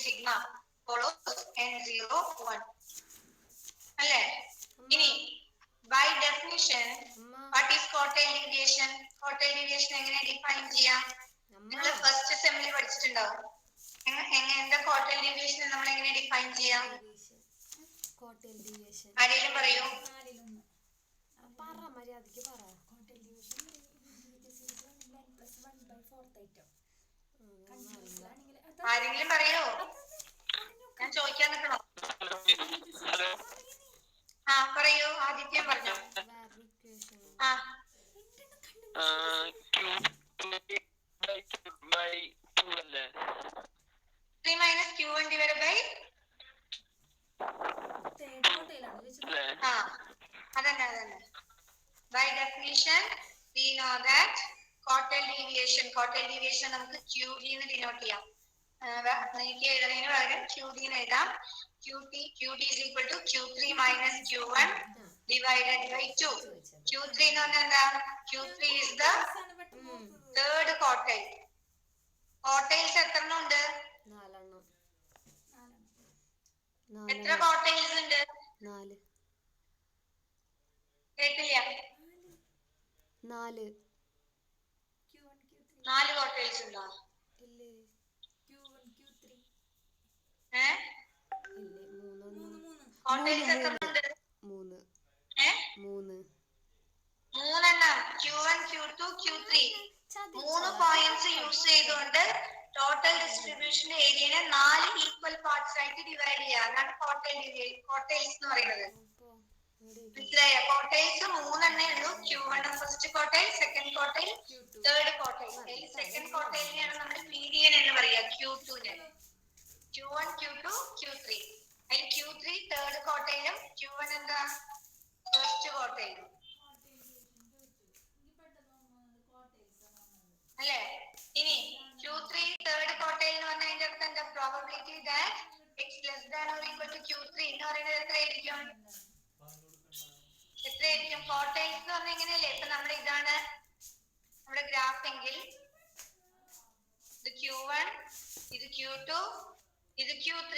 Sigma follows n0 1 അല്ലേ? ഇനി by definition what is quartile deviation? Quartile deviation എങ്ങനെ define ചെയ്യാം? നിങ്ങൾ ഫസ്റ്റ് സെമ്മിൽ പഠിച്ചിട്ടുണ്ടാവും. എന്താ quartile deviation നമ്മൾ എങ്ങനെ ഡിഫൈൻ ചെയ്യാം? ആരെങ്കിലും പറയൂ. ആരെങ്കിലും പറയോ? ഞാൻ ചോദിക്കാൻ നിൽക്കണോ? പറയൂ. ആദിത്യം പറഞ്ഞോ. Q1 divided by അതന്നെ. By definition we know that quartile deviation നമുക്ക് QD എന്ന് ഡിനോട്ട് ചെയ്യാം. എനിക്ക് എഴുതുന്നതിന് പകരം QD എന്ന് എഴുതാം. QD is equal to Q3 minus Q1 divided by 2. Q3 എന്ന് പറഞ്ഞാൽ എന്താ? Q3 is the third quartile. Quartiles എത്ര ഉണ്ട്? എത്ര quartiles ഉണ്ട്? കേട്ടില്ല. 4 quartiles ഉണ്ടോ? quartiles എത്ര ഉണ്ട്? 3 Q1 Q2 Q3 3 points use ചെയ്തുകൊണ്ട് ടോട്ടൽ ഡിസ്ട്രിബ്യൂഷൻ ഏരിയനെ 4 ഈക്വൽ പാർട്സ് ആയിട്ട് ഡിവൈഡ് ചെയ്യുക. അതാണ് ക്വാർട്ടൈൽസ് എന്ന് പറയുന്നത്. മനസ്സിലായോ? ക്വാർട്ടൈൽസ് 3 എണ്ണേ ഉള്ളൂ. Q1 first quartile, second quartile, third quartile. Second ക്വാർട്ടൈലിനെയാണ് നമ്മൾ മീഡിയൻ എന്ന് പറയുക. Q2 Q1 Q2 Q3. അതിൽ Q3 തേർഡ് ക്വാർട്ടൈലും Q1 എന്താ ഫസ്റ്റ് ക്വാർട്ടൈലും അല്ലേ? ഇനി Q3 തേർഡ് ക്വാർട്ടൈൽ എന്ന് പറഞ്ഞാൽ അതിന്റെ അർത്ഥം എന്താ? Probability that x less than or equal to Q3 എന്ന് പറയുന്നത് എത്രയായിരിക്കും? ക്വാർട്ടൈൽസ് എന്ന് പറഞ്ഞാൽ എങ്ങനെയല്ലേ? ഇപ്പൊ നമ്മുടെ ഇതാണ് നമ്മുടെ ഗ്രാഫ് എങ്കിൽ ഇത് Q1, ഇത് Q2, ഇത് Q3.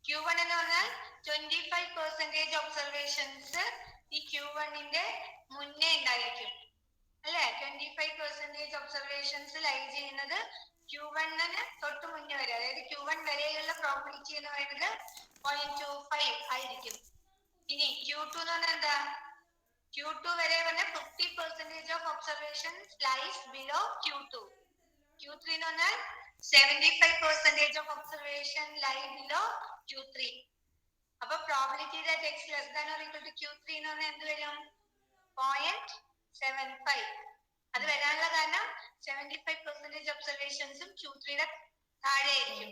Q1 എന്ന് പറഞ്ഞാൽ 25% ഒബ്സർവേഷൻസ് ഈ Q1ന്റെ മുന്നേ ഉണ്ടായിരിക്കും അല്ലെ? 25% ഒബ്സർവേഷൻസ് ലൈവ് ചെയ്യുന്നത് Q1ന് തൊട്ട് മുന്നേ വരെ, അതായത് Q1 വരെയുള്ള പ്രോബിലിറ്റി എന്ന് പറയുന്നത് 0.25 ആയിരിക്കും. ഇനി Q2 എന്ന് പറഞ്ഞാൽ എന്താ? Q2 വരെ പറഞ്ഞാൽ 50% of observations lies below Q2. Q3 എന്ന് പറഞ്ഞാൽ 75% of observation live below Q3. അപ്പൊ probability that x less than or equal to Q3 എന്ന് പറഞ്ഞാൽ എന്ത് വരും? 0.75. അത് വരാനുള്ള കാരണം 75% ഒബ്സർവേഷൻസും Q3യുടെ താഴെ ആയിരിക്കും.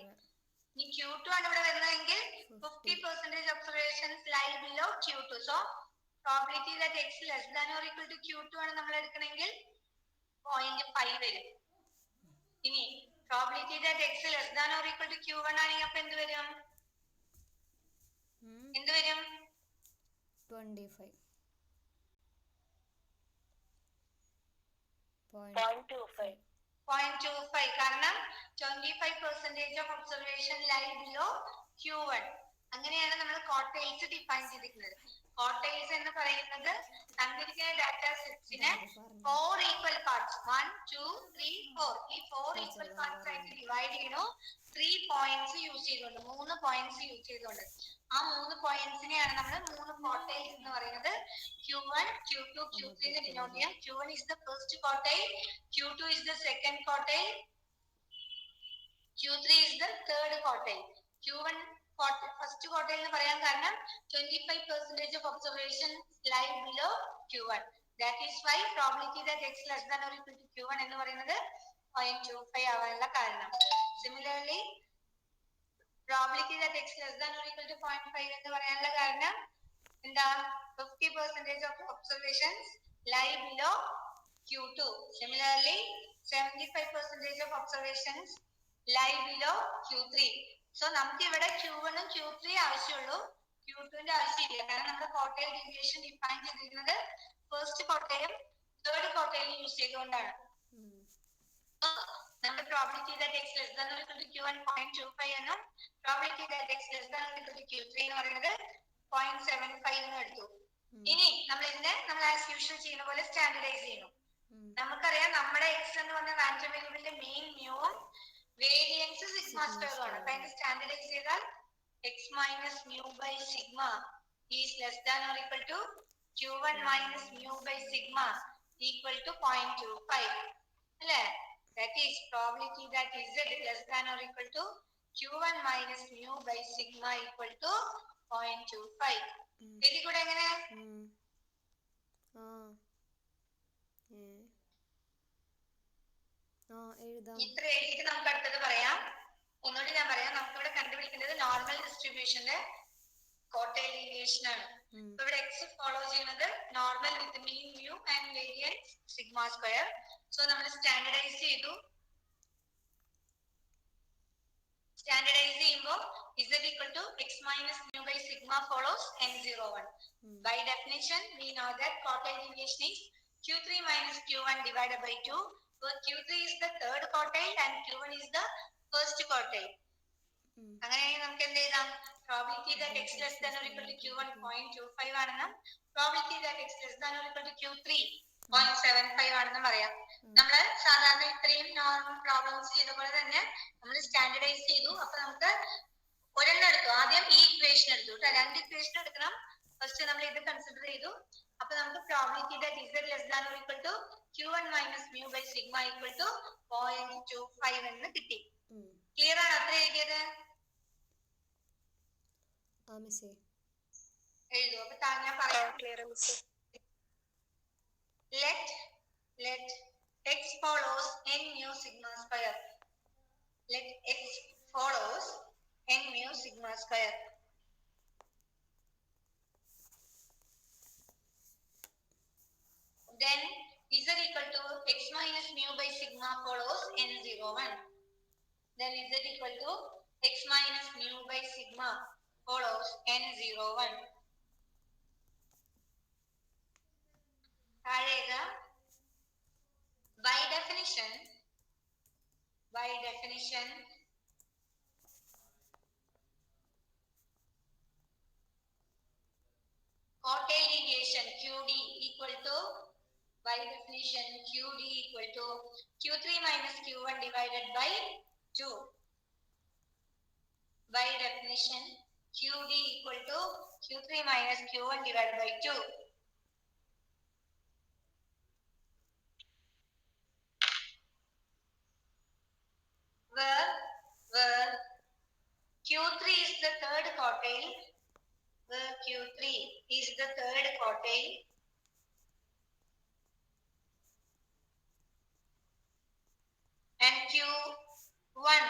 ഇനി Q2 ആണ് ഇവിടെ വരുന്നതെങ്കിൽ 50% observations live below Q2. So probability that x less than or equal to Q2 ആണ് നമ്മൾ എടുക്കണമെങ്കിൽ 0.5 വരും. ഇനി probability that x less than or equal to Q1 ആണെങ്കിൽ അപ്പൊ എന്ത് വരും? 25. 0.25 കാരണം 25% of observation live below Q1. അങ്ങനെയാണ് നമ്മൾ ക്വാർട്ടൈൽസ് ഡിഫൈൻ ചെയ്തിരിക്കുന്നത്. ക്വാർട്ടൈൽസ് എന്ന് പറയുന്നത് തന്നിരിക്കുന്ന ഡാറ്റാ സെറ്റ്സിനെ 4 ഈക്വൽ പാർട്സ് 1 2 3 4 ഈ 4 ഈക്വൽ പാർട്സ് ആയിട്ട് ഡിവൈഡ് ചെയ്യണോ 3 പോയിന്റ്സ് യൂസ് ചെയ്തുകൊണ്ട്, 3 പോയിന്റ്സ് യൂസ് ചെയ്തുകൊണ്ട്. ആ 3 പോയിന്റ്സിനെയാണ് നമ്മൾ 3 ക്വാർട്ടൈൽസ് എന്ന് പറയുന്നത്. Q1 Q2 Q3 എന്ന് ഡിനോട്ട് ചെയ്യാം. Q1 is the first quartile, Q2 is the second quartile, Q3 is the third quartile. Q1 first quartile എന്ന് പറയാൻ കാരണം 25% of observation live below Q1. That is why probability that x less than or equal to Q1 എന്ന് പറയുന്നത് 0.25 ആവാനുള്ള കാരണം. Similarly probability that x less than or equal to 0.5 എന്ന് പറയാനുള്ള കാരണം എന്താ? 50% of observations live below Q2. Similarly 75% of observations live below Q3. So നമുക്ക് ഇവിടെ Q1 ഉം Q3 ആവശ്യമുള്ളൂ, Q2ന്റെ ആവശ്യമില്ല. കാരണം നമ്മുടെ ക്വാർട്ടൈൽ ഡീവിയേഷൻ ഡിഫൈൻ ചെയ്തിരിക്കുന്നത് ഫസ്റ്റ് ക്വാർട്ടൈലും തേർഡ് ക്വാർട്ടൈലും യൂസ് ചെയ്തുകൊണ്ടാണ്. നമ്മുടെ probability that x less than or equal to q1 0.25 എന്നും probability that x less than or equal to q3 എന്ന് പറയുന്നത് 0.75 എന്നും എടുത്തു. ഇനി നമ്മൾ ആസ് യൂഷ്വൽ ചെയ്യുന്ന പോലെ സ്റ്റാൻഡർഡൈസ് ചെയ്യുന്നു. നമുക്കറിയാം നമ്മുടെ x എന്ന് പറഞ്ഞ റാൻഡം വേരിയബിളിന്റെ മെയിൻ മ്യൂവും വേരിയൻസ് സിഗ്മ സ്ക്വയറും ആണ്. അപ്പൊ അതിന്റെ സ്റ്റാൻഡർഡൈസ് ചെയ്താൽ x minus mu by sigma is less than or equal to q1 minus mu by sigma equal to 0.25 അല്ലേ? That is probability that z less than or equal to q1 minus mu by sigma equal to 0.25. എഴുതി കൂടെ എങ്ങനെ? ഇത്ര എഴുതിയിട്ട് നമുക്ക് അടുത്തത് പറയാം. ഒന്നുകൂടി ഞാൻ പറയാം. നമുക്കിവിടെ കണ്ടുപിടിക്കുന്നത് നോർമൽ ഡിസ്ട്രിബ്യൂഷന്റെ ക്വാർട്ടൈൽ ഡീവിയേഷൻ ആണ്. ഇവിടെ x ഫോളോ ചെയ്യുന്നത് normal with mean mu and variance sigma square. So നമ്മൾ സ്റ്റാൻഡർഡൈസ് ചെയ്തു. സ്റ്റാൻഡർഡൈസ് ചെയ്യുമ്പോൾ z equal to x minus mu by sigma follows n01. By definition, we know that quartile deviation is q3 minus q1 divided by 2. So q3 is the third quartile and q1 is the first quartile. അങ്ങനെയാണെങ്കിൽ നമുക്ക് എന്ത് എഴുതാം? Probability that x less than or equal to q1 0.25 ആണെന്നും probability that x less than or equal to q3 0.75 ആണെന്നും പറയാം. നമ്മൾ സാധാരണ ഇത്രയും നോർമൽ പ്രോബ്ലംസ് ചെയ്ത പോലെ തന്നെ നമ്മൾ സ്റ്റാൻഡർഡൈസ് ചെയ്തു. അപ്പൊ നമുക്ക് ഒരെണ്ണം എടുത്തു. ആദ്യം ഈ ഇക്വേഷൻ എടുത്തു. രണ്ട് ഇക്വേഷൻ എടുക്കണം. ഫസ്റ്റ് നമ്മൾ ഇത് കൺസിഡർ ചെയ്തു. അപ്പൊ നമുക്ക് probability that z less than or equal to q1 minus mu by sigma equal to 0.25 എന്ന് കിട്ടി. ക്ലിയർ ആണ്? അത്ര എഴുതിയത് എഴുതൂ. അപ്പൊ താങ്കൾ പറയാം. Let x follows n mu sigma square. Let x follows n mu sigma square. Then z equal to x minus mu by sigma follows n01. Then z equal to x minus mu by sigma follows n01. By definition, quartile deviation QD equal to, by definition QD equal to Q3 minus Q1 divided by 2. By definition QD equal to Q3 minus Q1 divided by 2. Where Q3 is the third quartile, where Q3 is the third quartile, and Q1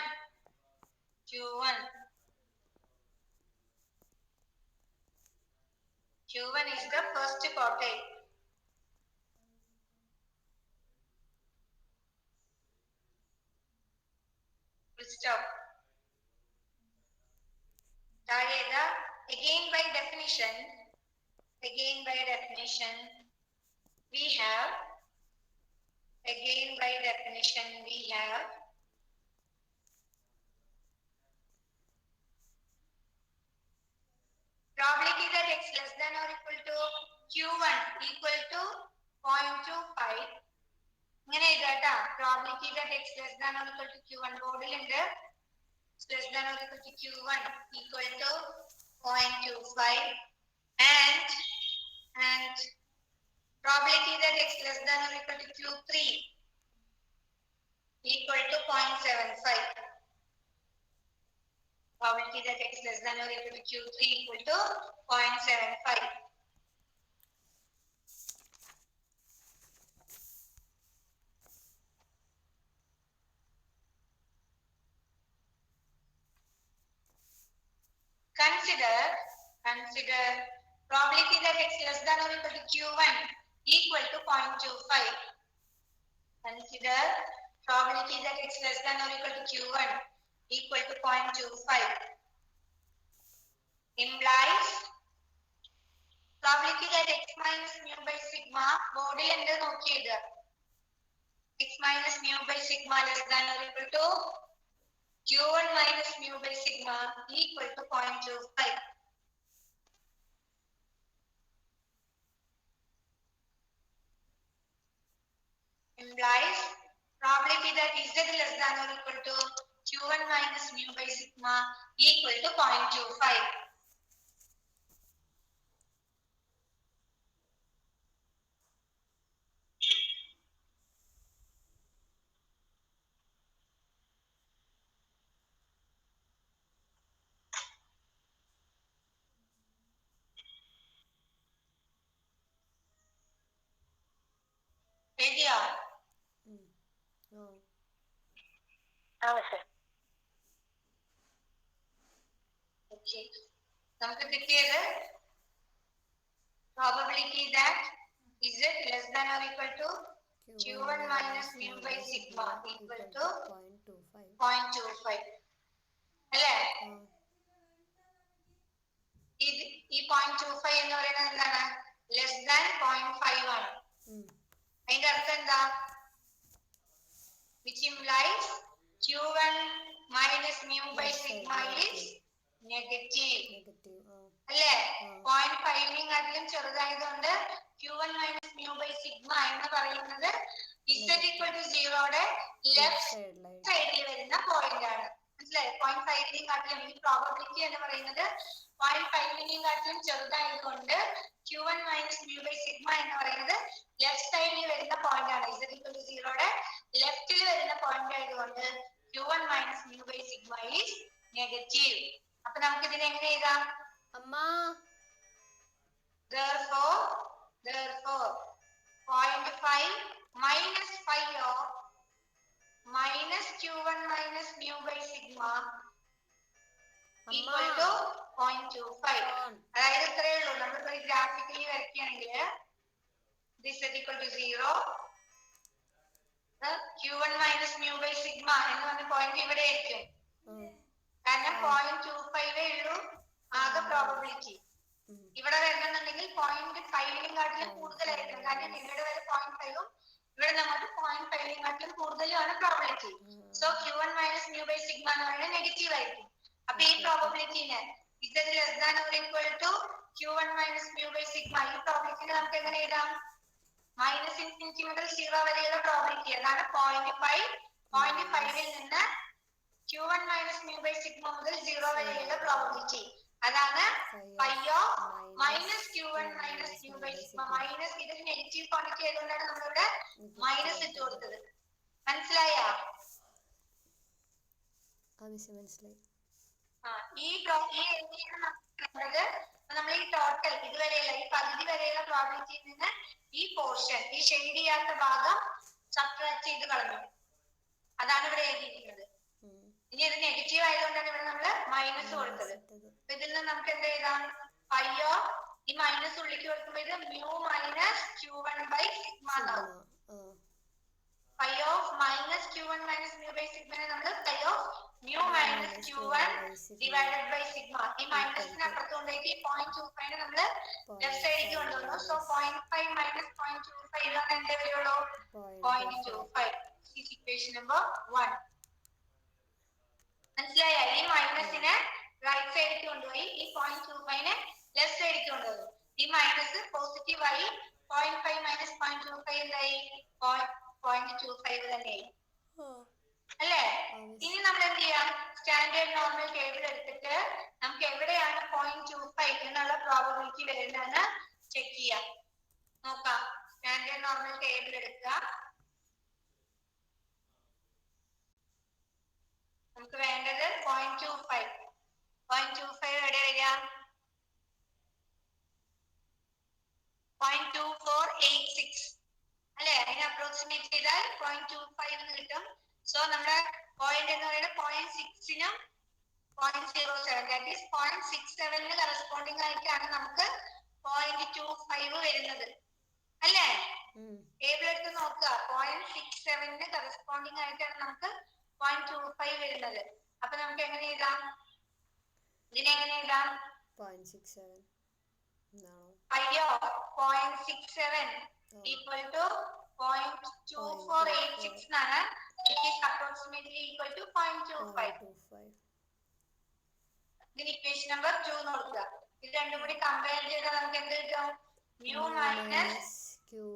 is the first quartile. Full stop. Again by definition, we have probability that x less than or equal to q1 equal to 0.25. ഇങ്ങനെ എഴുതാട്ടാ. probability that x less than or equal to q1 ബോർഡിലുണ്ട്. less than or equal to q1 equal to 0.25 and probability that x less than or equal to q3 equal to 0.75. Probability that x less than or equal to q3 equal to 0.75. Consider probability that x less than or equal to q1 equal to 0.25. Consider probability that x less than or equal to q1 equal to 0.25 implies probability that x minus mu by sigma ബോർഡിൽ എന്ത് നോക്കിയത് 6 minus mu by sigma less than or equal to q1 minus mu by sigma equal to 0.25. Implies probability that z less than or equal to q1 minus mu by sigma equal to 0.25. Ready? No. Okay. നമുക്ക് കിട്ടിയത് probability that z less than or equal to q1 minus mu by sigma equal to 0.25. അല്ലേ? ഈ 0.25 എന്ന് പറയുന്നത് എന്താണ്? Less than 0.5 ആണ്. അതിന്റെ അർത്ഥം എന്താ? which implies q1 minus mu by sigma is negative. അല്ലേ? 0.5-നെക്കാട്ടിലും ചെറുതായതുകൊണ്ട് q1 minus mu by sigma എന്ന് പറയുന്നത് z equal to 0യുടെ ലെഫ്റ്റ് സൈഡിൽ വരുന്ന പോയിന്റ് ആണ്. മനസ്സിലായി? 0.5-നെക്കാട്ടിലും ഈ പ്രോബബിലിറ്റി എന്ന് പറയുന്നത് 0.5-നെക്കാട്ടിലും ചെറുതായതുകൊണ്ട് q1 minus mu by sigma എന്ന് പറയുന്നത് ലെഫ്റ്റ് സൈഡിൽ വരുന്ന പോയിന്റ് ആണ്. z equal to 0യുടെ ലെഫ്റ്റിൽ വരുന്ന പോയിന്റ് ആയതുകൊണ്ട് q1 minus mu by sigma is negative. അപ്പൊ നമുക്ക് ഇതിനെ എങ്ങനെ എഴുതാം? അമ്മ therefore 0.5 minus 5 of minus q1 minus mu by sigma equal to 0.25. അതായത് ഇത്രയേ ഉള്ളൂ. നമ്മളിപ്പോ ഗ്രാഫിക്കലി വരയ്ക്കുകയാണെങ്കിൽ this is equal to 0, q1 minus mu by sigma എന്ന് പറഞ്ഞ പോയിന്റ് ഇവിടെ ആയിരിക്കും. കാരണം 0.25 ഉള്ളൂ ആകെ പ്രോബബിലിറ്റി. ഇവിടെ വരണമെന്നുണ്ടെങ്കിൽ 0.5-നെക്കാട്ടിലും കൂടുതലായിരിക്കും. കാരണം ഇവിടെ വരെ 0.5-ഉം ഇവിടെ നമുക്ക് 0.5-നെക്കാട്ടിലും കൂടുതലാണ് probability. So q1 minus mu by sigma എന്ന് പറയുന്നത് നെഗറ്റീവ് ആയിരിക്കും. അപ്പൊ ഈ പ്രോബബിലിറ്റിനെ z less than or equal to q1 minus mu by sigma ഈ പ്രോബബിലിറ്റിനെ നമുക്ക് എങ്ങനെ എഴുതാം? മൈനസ് ഇൻഫിനിറ്റി മുതൽ 0 വരെയുള്ള പ്രോബബിലിറ്റി അതാണ് 0.5. 0.5-ൽ നിന്ന് q1 minus mu by sigma മുതൽ 0 വരെയുള്ള പ്രോബബിലിറ്റി അതാണ് phi of minus q1 minus mu by sigma. Minus ഇതിൽ നെഗറ്റീവ് ക്വാണ്ടിറ്റി ആയതുകൊണ്ടാണ് നമ്മളിവിടെ മൈനസ് ഇട്ട് കൊടുത്തത്. മനസ്സിലായോ? മനസ്സിലായി. നമ്മൾ ഈ ടോട്ടൽ ഇതുവരെയുള്ള ഈ പകുതി വരെയുള്ള പ്രോബബിലിറ്റിയിൽ നിന്ന് ഈ പോർഷൻ ഈ ഷെയ്ഡ് ചെയ്യാത്ത ഭാഗം സബ്ട്രാക്ട് ചെയ്ത് കളഞ്ഞു. അതാണ് ഇവിടെ എഴുതിയിരിക്കുന്നത്. ഇനി ഇത് നെഗറ്റീവ് ആയതുകൊണ്ടാണ് ഇവിടെ നമ്മൾ മൈനസ് കൊടുത്തത്. ഇതിൽ നിന്ന് നമുക്ക് എന്ത് എഴുതാം? phi of ഈ മൈനസ് ഉള്ളിലേക്ക് കൊടുക്കുമ്പോൾ ഇത് mu minus q1 by sigma എന്നാവും. phi of minus q1 minus mu by sigma നെ നമ്മൾ phi of mu minus q1 divided by sigma. ഈ മൈനസിനെ അപ്പുറത്ത് കൊണ്ടുപോയിട്ട് 0.25 നമ്മൾ ലെഫ്റ്റ് സൈഡിലേക്ക് കൊണ്ടുവന്നു. സോ 0.5 minus 0.25 ഇതാണ് എന്തേ വരുള്ളൂ? 0.25. Equation number 1. മനസ്സിലായോ? ഈ മൈനസിനെ റൈറ്റ് സൈഡിലേക്ക് കൊണ്ടുപോയി ഈ 0.25-നെ ലെഫ്റ്റ് സൈഡിലേക്ക് കൊണ്ടുപോകും. ഈ മൈനസ് പോസിറ്റീവ് ആയി 0.5 minus 0.25 എന്തായി? 0.25 തന്നെയായി. അല്ലേ? ഇനി നമ്മൾ എന്ത് ചെയ്യാം? സ്റ്റാൻഡേർഡ് നോർമൽ ടേബിൾ എടുത്തിട്ട് നമുക്ക് എവിടെയാണ് 0.25 എന്നുള്ള പ്രോബബിലിറ്റി വരുന്നതെന്ന് ചെക്ക് ചെയ്യാം. നോക്കാം. സ്റ്റാൻഡേർഡ് നോർമൽ ടേബിൾ എടുക്കുക. നമുക്ക് വേണ്ടത് 0.25. 0.25 എവിടെ വരിക? 0.2486 അല്ലേ? അതിനെ അപ്രോക്സിമേറ്റ് ചെയ്താൽ 0.25 എന്ന് കിട്ടും. സോ നമ്മുടെ പോയിന്റ് എന്ന് പറയുന്നത് 0.6-നും 0.07 ദാറ്റ് ഈസ് 0.67-ന് കറസ്പോണ്ടിങ് ആയിട്ടാണ് നമുക്ക് 0.25 വരുന്നത്. അല്ലേ? ടേബിൾ എടുത്ത് നോക്കുക. 0.67-ന് കറസ്പോണ്ടിങ് ആയിട്ടാണ് നമുക്ക് 0.25 വരുന്നത്. അപ്പൊ നമുക്ക് എങ്ങനെ എഴുതാം? ഇതിനെ എങ്ങനെ എഴുതാം? 0.67 phi of 0.67 equal to 0.2486 എന്നാണ്. It is approximately equal to 0.25. 0.25. ഇതിന് ഇക്വേഷൻ നമ്പർ 2 എന്ന് കൊടുക്കുക. ഇത് രണ്ടും കൂടി കമ്പയർ ചെയ്താൽ നമുക്ക് എന്ത് കിട്ടും? mu minus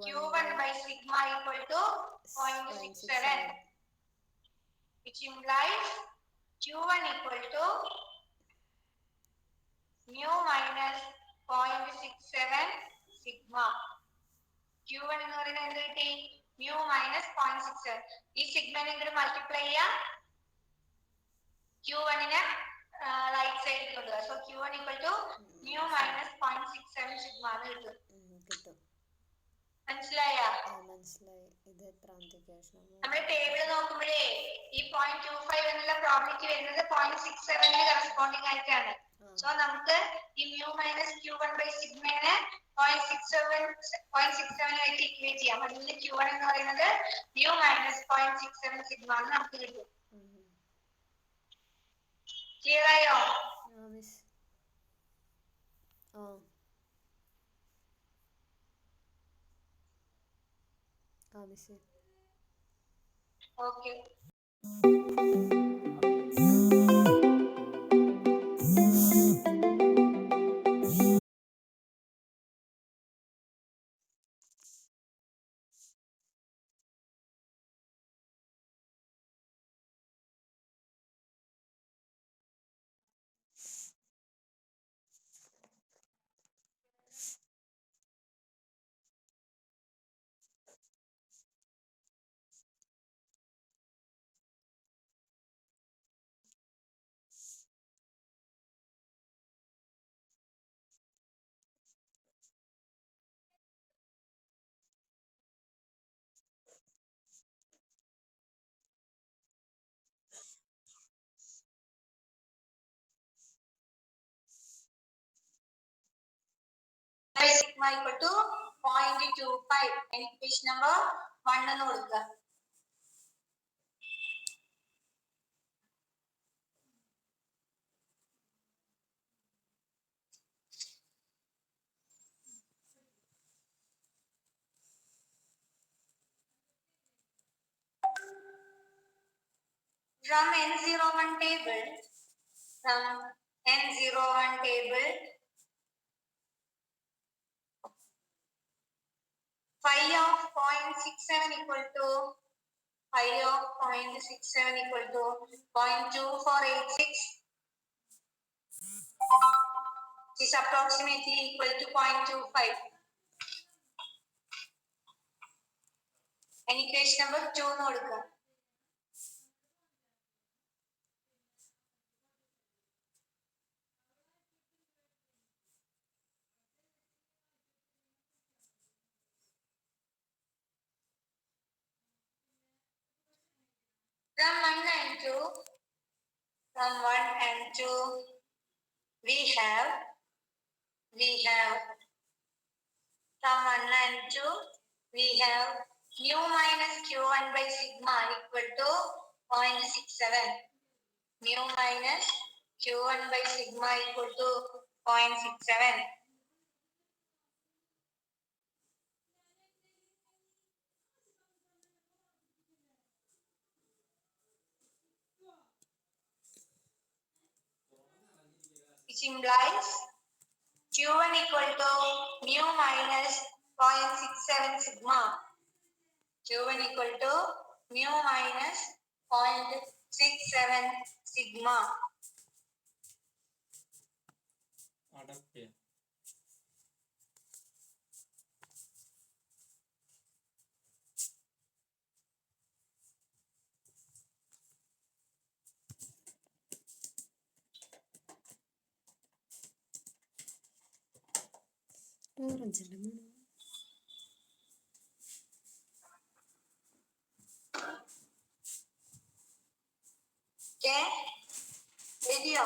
q1 by sigma equal to 0.67, which implies q1 equal to mu minus 0.67 sigma. q1 എന്ന് പറയുന്നത് എന്ത് കിട്ടി? mu minus 0.67. ഈ സിഗ്മനെ ഇങ്ങോട്ട് മൾട്ടിപ്ലൈ ചെയ്യാം, q1 നെ റൈറ്റ് സൈഡിൽ കൊണ്ടുപോകുക. So q1 equal to mu minus 0.67 sigma എന്ന് കിട്ടും. മനസ്സിലായോ? മനസ്സിലായി. ഇത് എത്രാമത്തെ ഇക്വേഷൻ? നമ്മൾ ടേബിൾ നോക്കുമ്പോഴേ ഈ 0.25 എന്നുള്ള പ്രോബിലിറ്റി വരുന്നത് 0.67 ന് കറസ്പോണ്ടിങ് ആയിട്ടാണ്. സോ നമുക്ക് ഈ mu minus q1 by sigma നെ 0.67 ആയിട്ട് ഇക്വേറ്റ് ചെയ്യാം. അതിന് q1 എന്ന് പറയുന്നത് mu minus 0.67 sigma എന്ന് നമുക്ക് കിട്ടും. ക്ലിയർ ആയോ? Okay. sigma equal to 0.25. Equation number 1 എന്ന് കൊടുക്കുക. From N01 table, phi of 0.67 equal to 0.2486 is approximately equal to 0.25. And equation number 2 എന്ന് കൊടുക്കുക. From 1 and 2 we have from 1 and 2 we have mu minus q1 by sigma equal to 0.67. Mu minus q1 by sigma equal to 0.67. Which implies q1 equal to mu minus 0.67 sigma. q1 equal to mu minus 0.67 sigma. Okay, video.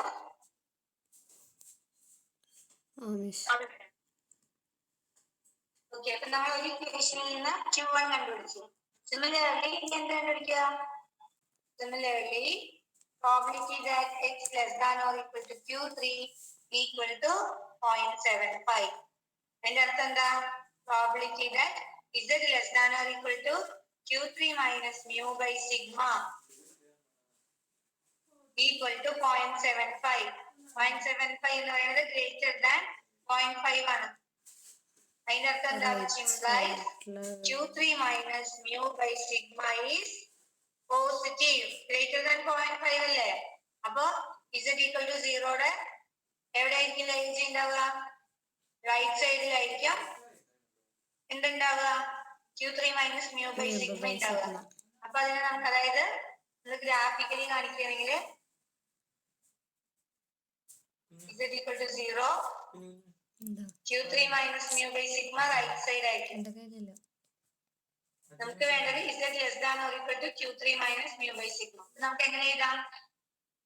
Okay, അപ്പോൾ നമ്മൾ ഒരു ഇക്വേഷനിൽ നിന്ന് q1 കണ്ടുപിടിച്ചു. Similarly, എന്ത് കണ്ടുപിടിക്കുക? Similarly, probability that x less than or equal to q3 equal to 0.75. അതിന്റെ അർത്ഥം എന്താ? Probability that Z less than or equal to Q3 minus mu by sigma equal to 0.75. 0.75 എന്ന് പറയുന്നത് greater than 0.5 ആണ്. അതിന്റെ അർത്ഥം എന്താ? Which implies Q3 minus mu by sigma is positive. Greater than 0.5 അല്ലേ? അപ്പൊ Z equal to 0 യുടെ എവിടെയായിരിക്കും ലൈൻസ് ഉണ്ടാവുക? Right സൈഡിലായിരിക്കും എന്തുണ്ടാവുക? Q3 minus mu by sigma ഉണ്ടാവുക. അപ്പൊ അതിനെ നമുക്ക് അതായത് ഗ്രാഫിക്കലി കാണിക്കുകയാണെങ്കിൽ Z equal to 0 Q3 minus mu by sigma right side ആയിരിക്കും. നമുക്ക് വേണ്ടത് Z less than or equal to Q3 minus mu by sigma. നമുക്ക് എങ്ങനെ എഴുതാം?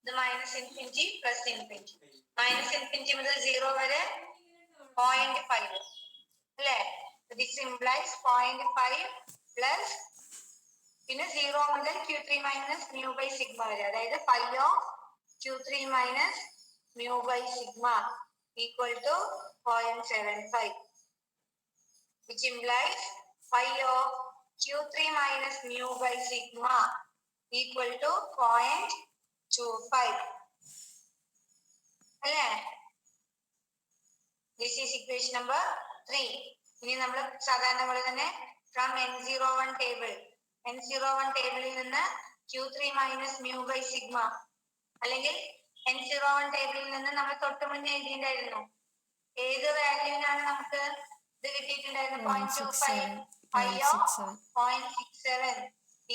ഇത് minus infinity plus infinity. Minus infinity മുതൽ 0 വരെ 0.5 അല്ലേ? ദിസ് ഇംപ്ലൈസ് 0.5 പ്ലസ് പിന്നെ 0 മുതൽ Q3 minus mu by sigma വരെ, അതായത് phi of Q3 minus mu by sigma equal to 0.75, which implies phi of Q3 minus mu by sigma equal to 0.25 അല്ലേ? This is equation number 3. ഇനി നമ്മൾ സാധാരണ പോലെ തന്നെ ഫ്രം N01 ടേബിൾ, N01 ടേബിളിൽ നിന്ന് Q3 minus mu by sigma അല്ലെങ്കിൽ N01 ടേബിളിൽ നിന്ന് നമ്മൾ തൊട്ട് മുന്നേ എഴുതിയിട്ടുണ്ടായിരുന്നു. ഏത് വാല്യൂവിനാണ് നമുക്ക് ഇത് കിട്ടിയിട്ടുണ്ടായിരുന്നത്? 0.25. Phi of 0.67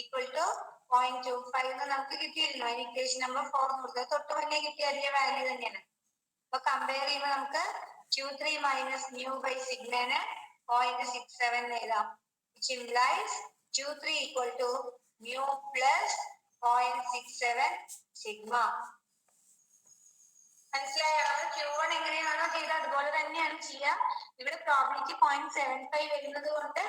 equal to 0.25 എന്ന് നമുക്ക് കിട്ടിയിരുന്നു. അതിന് ഇക്വേഷൻ നമ്പർ 4 കൊടുത്തത് തൊട്ട് മുന്നേ കിട്ടിയ അതേ വാല്യൂ തന്നെയാണ്. അപ്പൊ കമ്പയർ ചെയ്യുമ്പോൾ നമുക്ക് Q3 മൈനസ് mu by സിഗ്മന് 0.67 എഴുതാം. which implies Q3 equal to mu plus 0.67 sigma. മനസ്സിലായോ? Q1 എങ്ങനെയാണോ ചെയ്തത് അതുപോലെ തന്നെയാണ് ചെയ്യുക. ഇവിടെ പ്രോബിലിറ്റി 0.75 വരുന്നത് കൊണ്ട്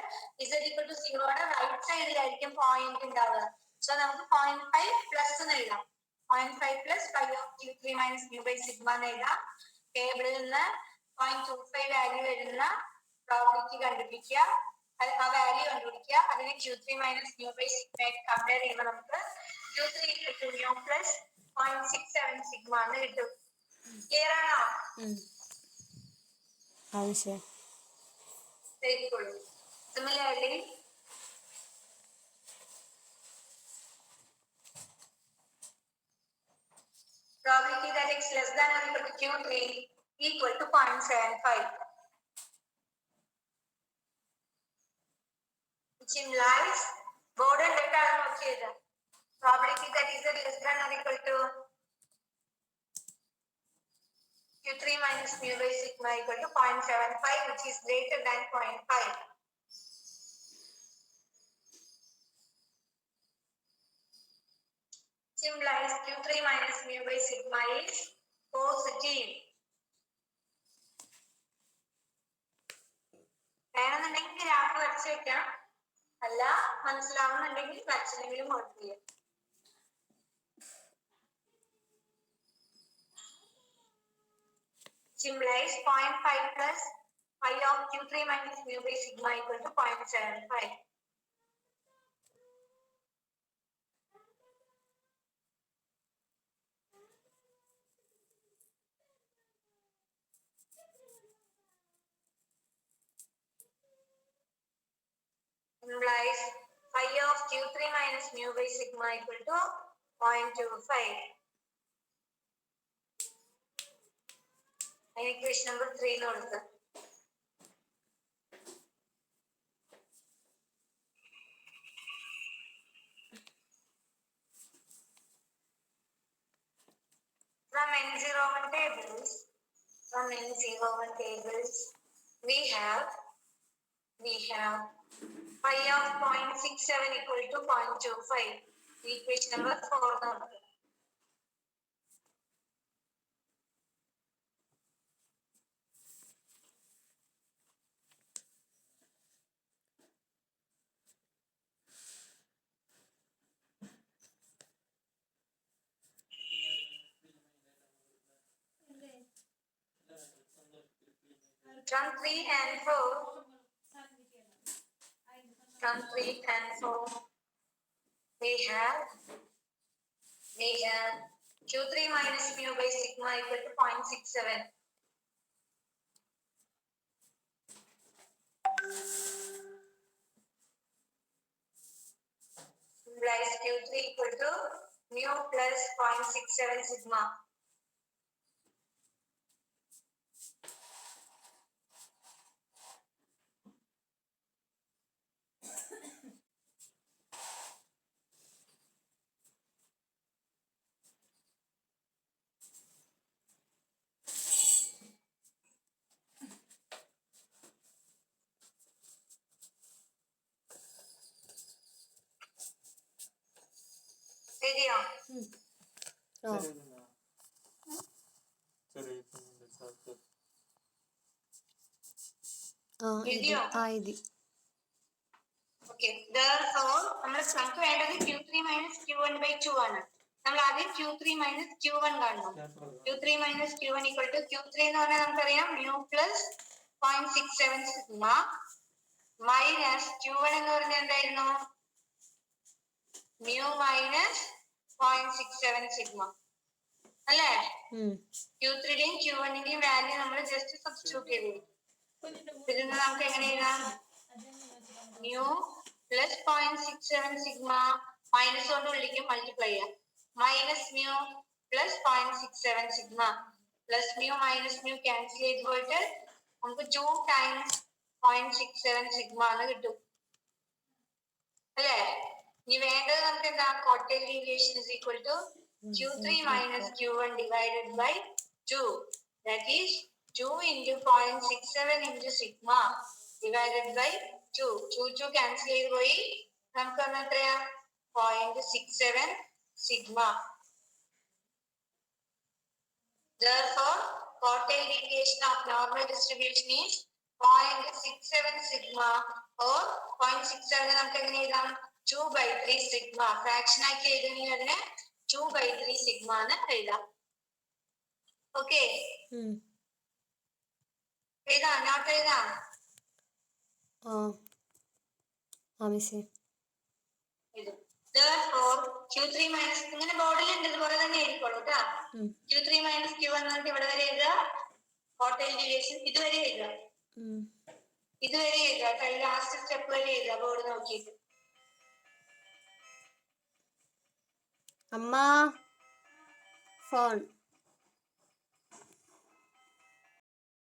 Z equal to 0 റൈറ്റ് സൈഡിലായിരിക്കും പോയിന്റ് ഉണ്ടാവുക. സോ നമുക്ക് 0.5 പ്ലസ് എന്ന് എഴുതാം. 0.5 plus phi of Q3 minus mu by sigma എന്ന് എഴുതാം. ടേബിളിൽ നിന്ന് 0.25 വാല്യൂ വരുന്ന പ്രോബിലിറ്റി കണ്ടുപിടിക്കുക, ആ വാല്യൂ കണ്ടുപിടിക്കുക, അതിനെ Q3 minus mu by sigma ആയിട്ട് കമ്പയർ ചെയ്യുമ്പോൾ നമുക്ക് Q3 equal to mu plus 0.67 sigma എന്ന് കിട്ടും. ക്ലിയർ ആണോ? Similarly, probability that x less than or equal to Q3 equal to 0.75, which implies border data ആണ് നോക്കിയത്. Probability that z less than or equal to Q3 minus mu by sigma equal to 0.75, which is greater than 0.5. Implies Q3 minus mu by sigma is positive. വേണമെന്നുണ്ടെങ്കിൽ graph വരച്ച് വെക്കാം, അല്ല മനസ്സിലാവുന്നുണ്ടെങ്കിൽ വരച്ചില്ലെങ്കിലും കുഴപ്പമില്ല. Implies 0.5 plus phi of Q3 minus mu by sigma equal to 0.75. Implies phi of Q3 minus mu by sigma equal to 0.25. Equation number 3 കൊടുക്കുക. From N01 tables, we have phi of 0.67 equal to 0.25. Equation number 4 കൊടുക്കുക. From 3 and 4, from 3 and 4, we have Q3 minus mu by sigma equal to 0.67. Implies Q3 equal to mu plus 0.67 sigma. ശരിയോ? ആ ശരിയോ? ഇത് Okay. Therefore, നമുക്ക് വേണ്ടത് Q3 minus Q1 by 2 ആണ്. നമ്മൾ ആദ്യം Q3 minus Q1 കാണണം. Q3 minus Q1 equal to Q3 എന്ന് പറഞ്ഞാൽ നമുക്കറിയാം mu plus 0.67 sigma minus Q1 എന്ന് പറഞ്ഞാൽ എന്തായിരുന്നു? mu minus 0.67 sigma. അല്ലേ? Q3യുടെയും Q1ന്റെയും വാല്യൂ നമ്മൾ ജസ്റ്റ് സബ്സ്റ്റിറ്റ്യൂട്ട് ചെയ്തു. ഇതിൽ നമുക്ക് എങ്ങനെ എഴുതാം? mu plus 0.67 sigma മൈനസ് കൊണ്ട് വിളിക്കും മൾട്ടിപ്ലൈ ചെയ്യാം. Minus mu plus 0.67 sigma plus mu minus mu cancel ചെയ്ത് പോയിട്ട് നമുക്ക് 2 times 0.67 sigma എന്ന് കിട്ടും. അല്ലേ? ഇനി വേണ്ടത് നമുക്ക് എന്താ? Quartile deviation is equal to Q3 minus Q1 divided by 2. That is 2 into 0.67 into sigma divided by 2. 2 cancel ചെയ്ത് പോയി. നമുക്ക് വന്ന എത്രയാ? 0.67 sigma. Therefore, quartile deviation of normal distribution is 0.67 sigma or 0.67 നമുക്ക് എങ്ങനെ എഴുതാം? 2/3 sigma. ഫ്രാക്ഷൻ ആക്കി എഴുതണമെങ്കിൽ അതിനെ 2/3 sigma എന്ന് എഴുതാം. ഓക്കെ, എഴുതാം, നോട്ട് എഴുതാം. Therefore, Q3 minus ഇങ്ങനെ ബോർഡിൽ ഉണ്ട്, ഇതുപോലെ തന്നെ എഴുതിക്കോളൂ കേട്ടോ. Q3 minus Q1 എന്നിട്ട് ഇവിടെ വരെ എഴുതുക. കോട്ടേൽ ഡീവിയേഷൻ ഇതുവരെ എഴുതുക. ഇതുവരെ എഴുതുക. ലാസ്റ്റ് സ്റ്റെപ്പ് വരെ എഴുതുക ബോർഡ് നോക്കിയിട്ട്. അമ്മ ഫോൺ